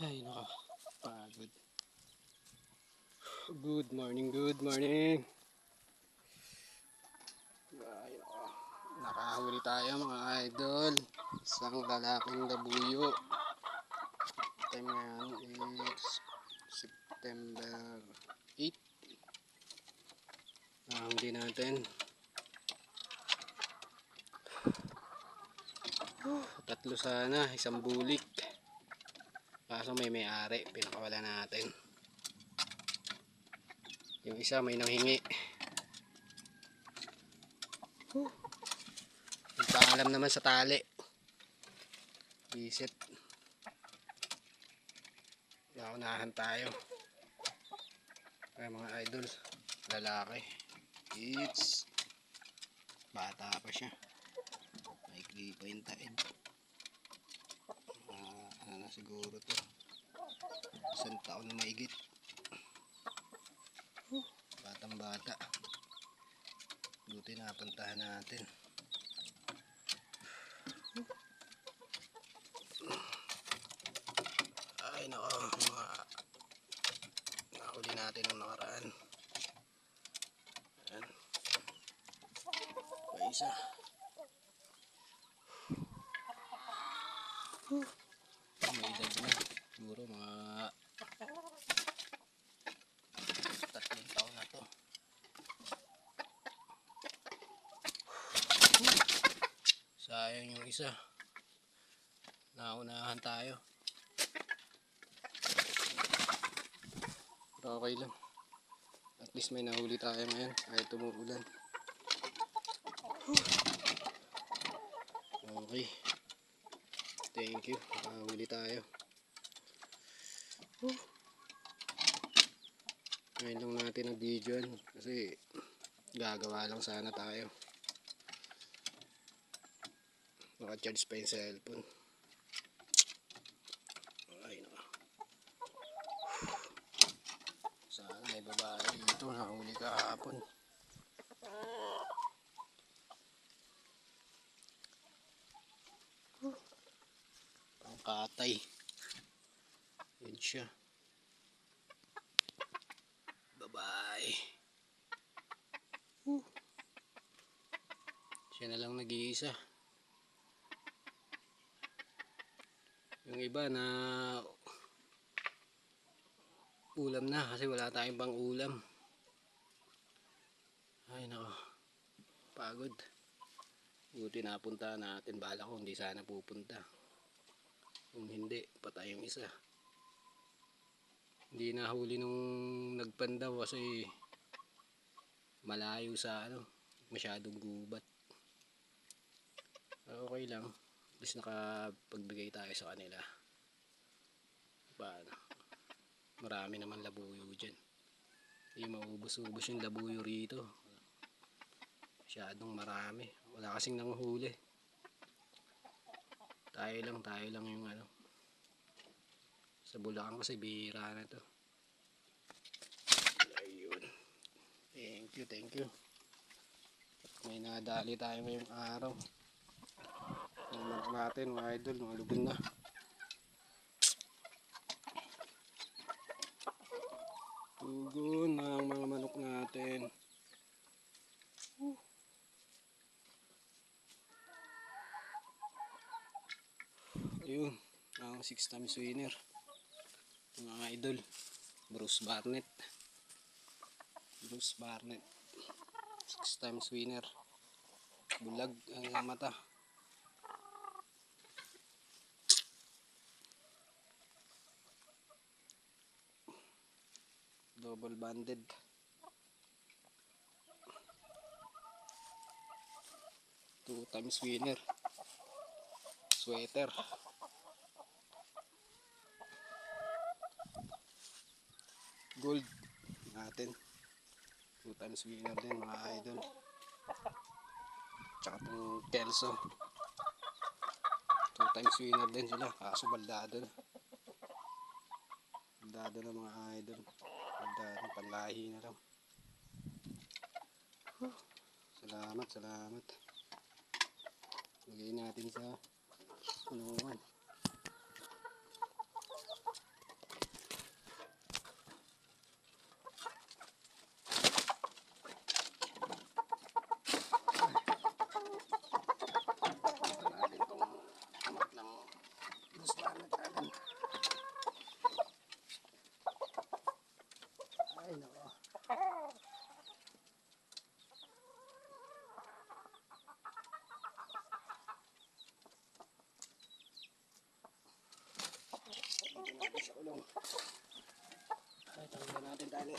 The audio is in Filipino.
Ay, naka. Pagod. Good morning, good morning. Ay, naka. Nakahuli tayo mga idol. Isang lalaking labuyo. Time ngayon is September 8. Nahuli natin. Tatlo sana, isang bulik. Kaso may-ari, pinakawala natin. Yung isa may nanghingi. Paalam naman sa tali. Visit. Naunahan tayo. Kaya mga idol, lalaki. It's bata pa siya. May pa yung taid. Ano na siguro to. Isang taon na maigit. Batang bata. Buti napuntahan natin. Ay nako, mga nahuli natin ang nakaraan. Ayan. Pa isa. May edad na. Siguro mga 3 taon na to. Sayang yung isa. Naunahan tayo. Pero okay lang. At least may nahuli tayo ngayon kahit tumuulan. Okay. Thank you. Nahuli tayo. Ngayon lang natin ang video kasi gagawa lang sana tayo. Naka-charge pa yung cellphone. Ay naka. Sana may babae dito. Nahuli kahapon. Pangkatay. Yan siya. Babae. Siya na lang nag-iisa. Yung iba na ulam na kasi wala tayong pang ulam. Ay nako. Pagod. Buti napunta natin. Bala ko hindi sana pupunta. Kung hindi, patay yung isa. Hindi nahuli nung nagpandaw kasi malayo sa masyadong gubat. Okay lang. At least nakapagbigay tayo sa kanila. Paano? Marami naman labuyo dyan. Hindi maubos-ubos yung labuyo rito. Masyadong marami. Wala kasing nanghuli. Tayo lang yung sa Bulacan kasi bihira na to. Ayun. Thank you. May nadali tayo ngayong araw. Yung manok natin mga idol, mga lubin na. Tugon ng mga manok natin. Ayun, ang 6 times winner. Mga idol, Bruce Barnett. 6 times winner. Bulag ang mata. Double banded. Two times winner. Sweater. Gold natin. 2 times winner din mga idol. Tsaka itong Kelso. 2 times winner din sila. Kaso baldado na. Baldado na mga idol. Baldado, panlahi na lang. Salamat. Lagay natin sa kulungan. gulong. Ay, tanggalin natin tali.